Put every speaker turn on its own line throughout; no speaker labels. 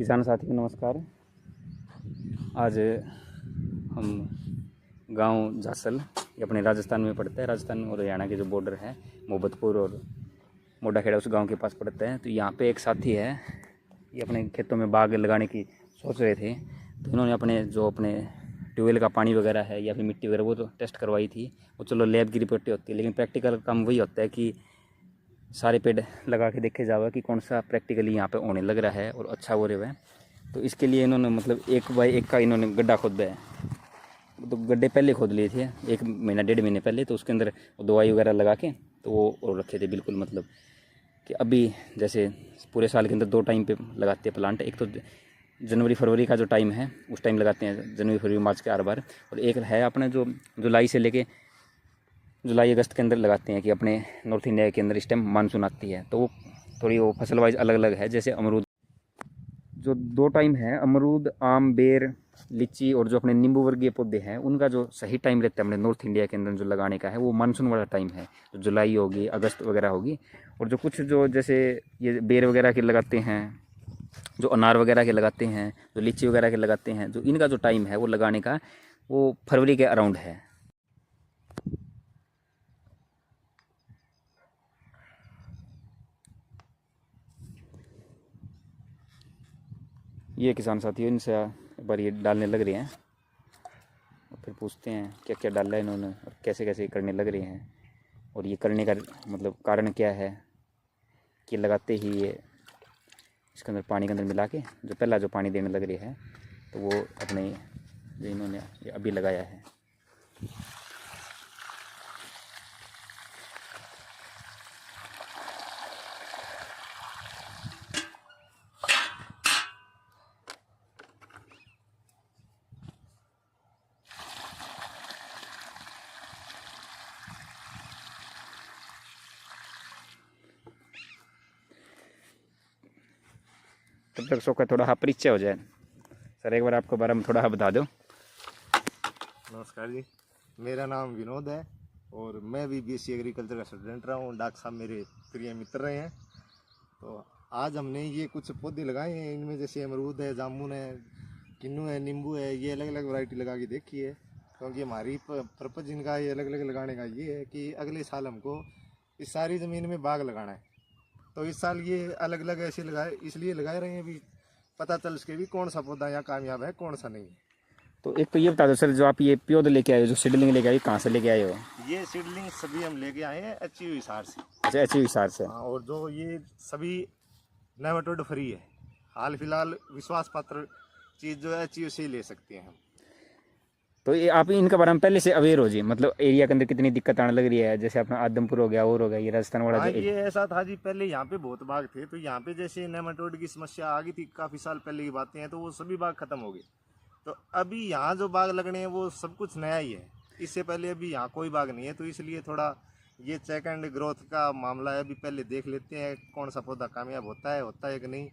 किसान साथियों नमस्कार। आज हम गांव जासल, ये अपने राजस्थान में पड़ता है। राजस्थान और हरियाणा के जो बॉर्डर है, मोहब्बतपुर और मोडाखेड़ा, उस गांव के पास पड़ता है। तो यहाँ पे एक साथी है, ये अपने खेतों में बाग लगाने की सोच रहे थे। तो इन्होंने अपने ट्यूबवेल का पानी वगैरह है या फिर मिट्टी वगैरह वो तो टेस्ट करवाई थी। वो चलो लैब की रिपोर्ट होती है, लेकिन प्रैक्टिकल काम वही होता है कि सारे पेड़ लगा के देखे जावा कि कौन सा प्रैक्टिकली यहाँ पे होने लग रहा है और अच्छा हो रहा है। तो इसके लिए इन्होंने मतलब 1 बाय 1 का इन्होंने गड्ढा खोदा है। तो गड्ढे पहले खोद लिए थे 1 महीना 1.5 महीने पहले। तो उसके अंदर दवाई वगैरह लगा के तो वो और रखे थे बिल्कुल, मतलब कि अभी जैसे पूरे साल के अंदर 2 टाइम पे लगाते हैं प्लांट। एक तो जनवरी फरवरी का जो टाइम है उस टाइम लगाते हैं, जनवरी फरवरी मार्च के हर बार। और एक है अपने जो जुलाई से लेके जुलाई अगस्त के अंदर लगाते हैं कि अपने नॉर्थ इंडिया के अंदर इस टाइम मानसून आती है। तो वो थोड़ी वो फसल वाइज अलग अलग है। जैसे अमरूद जो 2 टाइम है, अमरूद, आम, बेर, लीची और जो अपने नींबू वर्गीय पौधे हैं, उनका जो सही टाइम रहता है अपने नॉर्थ इंडिया के अंदर जो लगाने का है वो मानसून वाला टाइम है, जो जुलाई होगी, अगस्त वगैरह होगी। और जो कुछ जो जैसे ये बेर वगैरह के लगाते हैं, जो अनार वगैरह के लगाते हैं, जो लीची वगैरह के लगाते हैं, जो इनका जो टाइम है वो लगाने का वो फरवरी के अराउंड है। ये किसान साथियों, इनसे एक बार ये डालने लग रहे हैं और फिर पूछते हैं क्या क्या डाला है इन्होंने और कैसे कैसे करने लग रहे हैं। और ये करने का मतलब कारण क्या है कि लगाते ही ये इसके अंदर पानी के अंदर मिला के जो पहला जो पानी देने लग रही है, तो वो अपने जो इन्होंने ये अभी लगाया है। तब तक सो का थोड़ा हाँ परिचय हो जाए। सर एक बार आपको बारे में थोड़ा हाँ बता दो।
नमस्कार जी, मेरा नाम विनोद है और मैं भी बीएससी एग्रीकल्चर का स्टूडेंट रहा हूँ। डॉक्टर साहब मेरे प्रिय मित्र रहे हैं। तो आज हमने ये कुछ पौधे लगाए हैं, इनमें जैसे अमरूद है, जामुन है, किन्नू है, नींबू है। ये अलग अलग वैरायटी लगा के देखी है, क्योंकि हमारी पर्पज इनका ये अलग अलग लगाने का ये है कि अगले साल हमको इस सारी ज़मीन में बाग लगाना है। तो इस साल ये अलग अलग ऐसे लगाए, इसलिए लगाए रहे हैं भी पता चल सके भी कौन सा पौधा यहाँ कामयाब है, कौन सा नहीं है।
तो एक तो ये बता दो सर, जो आप ये पौधे लेके आए हो, जो सीडलिंग लेके आए हो, कहाँ से लेके आए हो?
ये सीडलिंग सभी हम लेके आए हैं एचयू हिसार से।
अच्छा, अच्छी विचार से।
हाँ, और जो ये सभी नेमाटोड फ्री है। हाल फिलहाल विश्वास पात्र चीज़ जो है एचयू से ही ले सकते हैं हम।
तो ये आप इनके बारे में पहले से अवेयर हो जी, मतलब एरिया के अंदर कितनी दिक्कत आने लग रही है। जैसे अपना आदमपुर हो गया और हो गया ये राजस्थान वाला
हाँ,
जो
ये ऐसा था जी, पहले यहाँ पे बहुत बाग थे, तो यहाँ पे जैसे नेमाटोड की समस्या आ गई थी, काफ़ी साल पहले की बातें हैं, तो वो सभी बाग खत्म हो गए। तो अभी यहाँ जो बाग लगने हैं वो सब कुछ नया ही है। इससे पहले अभी यहाँ कोई बाग नहीं है, तो इसलिए थोड़ा ये चेक एंड ग्रोथ का मामला है। अभी पहले देख लेते हैं कौन सा पौधा कामयाब होता है कि नहीं,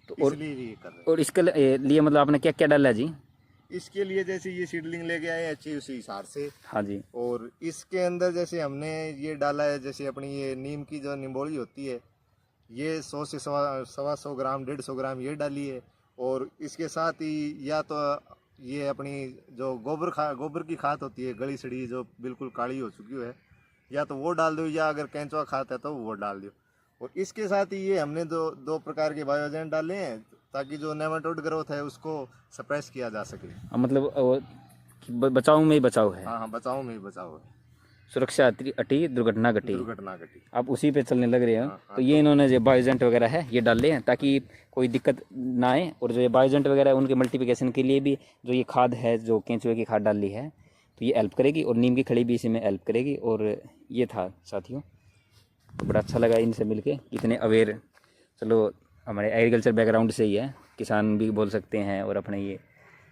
तो
इसलिए ये कर रहे हैं।
और इसके लिए मतलब आपने क्या क्या डाला है जी?
इसके लिए जैसे ये सीडलिंग लेके आए अच्छी उसी हिसाब से।
हाँ जी।
और इसके अंदर जैसे हमने ये डाला है, जैसे अपनी ये नीम की जो निम्बोली होती है, ये 100 से सवा 100 ग्राम 150 ग्राम ये डाली है। और इसके साथ ही या तो ये अपनी जो गोबर की खाद होती है, गली सड़ी जो बिल्कुल काली हो चुकी है, या तो वो डाल दो, या अगर केंचुआ खाद है तो वो डाल दो। और इसके साथ ही ये हमने दो प्रकार के बायोजेंट डाले हैं, ताकि जो नेमाटोड ग्रोथ है उसको सप्रेस किया जा सके।
मतलब कि बचाव में ही बचाव है।
हाँ हाँ, बचाओ में ही बचाओ है।
सुरक्षा अटी दुर्घटना घटी।
दुर्घटना घटी।
आप उसी पे चलने लग रहे हो।
हाँ हाँ,
तो ये इन्होंने जो बायोजेंट वगैरह है ये डाले हैं ताकि कोई दिक्कत ना आए। और जो ये बायोजेंट वगैरह है उनके मल्टीप्लिकेशन के लिए भी जो ये खाद है, जो केंचुए की खाद डाली है, तो ये हेल्प करेगी। और नीम की खड़ी भी इसी में हेल्प करेगी। और ये था साथियों, तो बड़ा अच्छा लगा इनसे मिलके, इतने अवेयर। चलो हमारे एग्रीकल्चर बैकग्राउंड से ही है, किसान भी बोल सकते हैं, और अपने ये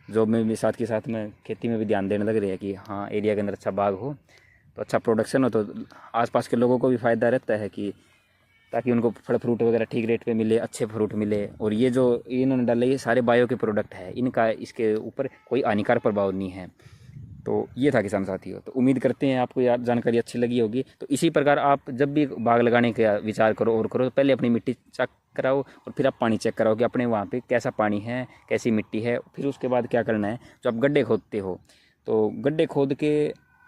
जॉब में भी साथ के साथ में खेती में भी ध्यान देने लग रहे हैं कि हाँ एरिया के अंदर अच्छा बाग हो तो अच्छा प्रोडक्शन हो, तो आसपास के लोगों को भी फ़ायदा रहता है कि ताकि उनको फल फ्रूट वगैरह ठीक रेट पे मिले, अच्छे फ्रूट मिले। और ये जो इन्होंने डाले ये सारे बायो के प्रोडक्ट है, इनका इसके ऊपर कोई हानिकारक प्रभाव नहीं है। तो ये था किसान साथियों। तो उम्मीद करते हैं आपको यार जानकारी अच्छी लगी होगी। तो इसी प्रकार आप जब भी बाग लगाने का विचार करो और करो तो पहले अपनी मिट्टी चेक कराओ और फिर आप पानी चेक कराओ कि अपने वहाँ पे कैसा पानी है, कैसी मिट्टी है। फिर उसके बाद क्या करना है, जो आप गड्ढे खोदते हो तो गड्ढे खोद के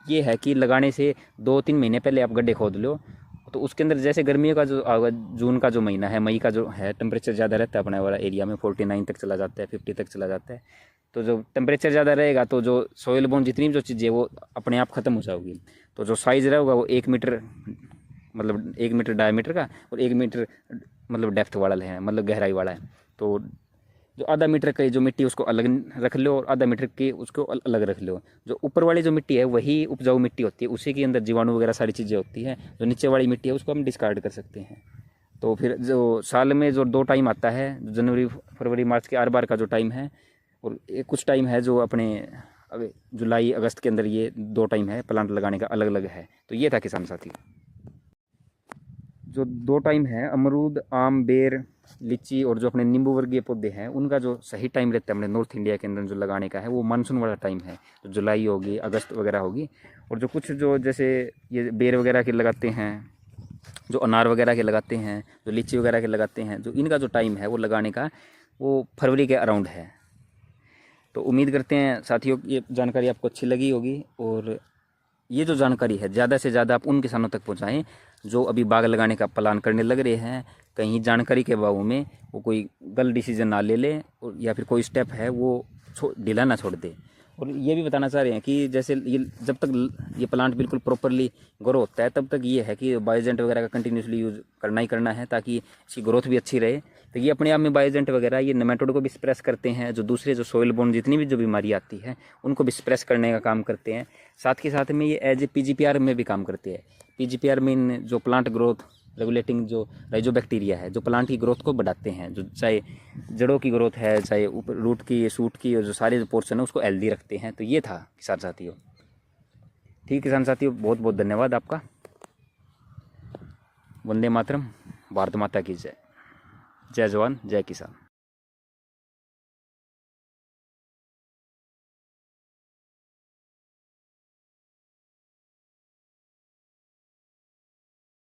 ये है कि लगाने से 2-3 महीने पहले आप गड्ढे खोद लो। तो उसके अंदर जैसे गर्मियों का जो जून का जो महीना है, मई का जो है, टेम्परेचर ज़्यादा रहता है अपने वाला एरिया में, 49 तक चला जाता है, 50 तक चला जाता है। तो जो टेम्परेचर ज़्यादा रहेगा तो जो सोइल बोन जितनी भी जो चीज़ें वो अपने आप ख़त्म हो जाएगी। तो जो साइज़ रहेगा वो 1 मीटर, मतलब 1 मीटर डायमीटर का और 1 मीटर मतलब डेप्थ वाला है, मतलब गहराई वाला है। तो जो आधा मीटर की जो मिट्टी उसको अलग रख लो और आधा मीटर की उसको अलग रख लो। जो ऊपर वाली जो मिट्टी है वही उपजाऊ मिट्टी होती है, उसी के अंदर जीवाणु वगैरह सारी चीज़ें होती हैं। जो नीचे वाली मिट्टी है उसको हम डिस्कार्ड कर सकते हैं। तो फिर जो साल में जो 2 टाइम आता है, जनवरी फरवरी मार्च के 8 बार का जो टाइम है, और एक कुछ टाइम है जो अपने जुलाई अगस्त के अंदर, ये 2 टाइम है प्लांट लगाने का अलग अलग है। तो ये था किसान साथी। जो 2 टाइम है अमरूद, आम, बेर, लीची और जो अपने नींबू वर्गीय पौधे हैं उनका जो सही टाइम रहता है अपने नॉर्थ इंडिया के अंदर जो लगाने का है वो मानसून वाला टाइम है, तो जुलाई होगी, अगस्त वगैरह होगी। और जो कुछ जो जैसे ये बेर वगैरह के लगाते हैं, जो अनार वगैरह के लगाते हैं, जो लीची वगैरह के लगाते हैं, जो इनका जो टाइम है वो लगाने का वो फरवरी के अराउंड है। तो उम्मीद करते हैं साथियों ये जानकारी आपको अच्छी लगी होगी, और ये जो जानकारी है ज़्यादा से ज़्यादा आप उन किसानों तक पहुँचाएँ जो अभी बाग लगाने का प्लान करने लग रहे हैं। कहीं जानकारी के अभाव में वो कोई गलत डिसीजन ना ले ले, और या फिर कोई स्टेप है वो ढीला ना छोड़ दे। और ये भी बताना चाह रहे हैं कि जैसे ये जब तक ये प्लांट बिल्कुल प्रॉपरली ग्रो होता है तब तक ये है कि बायोजेंट वगैरह का कंटिन्यूसली यूज़ करना ही करना है, ताकि इसकी ग्रोथ भी अच्छी रहे। तो ये अपने आप में बायोजेंट वगैरह ये नेमेटोड को भी स्प्रेस करते हैं, जो दूसरे जो सोइल बोर्न जितनी भी जो बीमारी आती है उनको भी स्प्रेस करने का काम करते हैं। साथ के साथ में ये एज ए PGPR में भी काम करते हैं। PGPR में जो प्लांट ग्रोथ रेगुलेटिंग जो राइजोबैक्टीरिया है जो प्लांट की ग्रोथ को बढ़ाते हैं, जो चाहे जड़ों की ग्रोथ है, चाहे ऊपर रूट की, सूट की, और जो सारे जो पोर्शन है उसको हेल्दी रखते हैं। तो ये था किसान साथियों। ठीक किसान साथियों, बहुत बहुत धन्यवाद आपका। वंदे मातरम, भारत माता की जय। जय जवान जय किसान।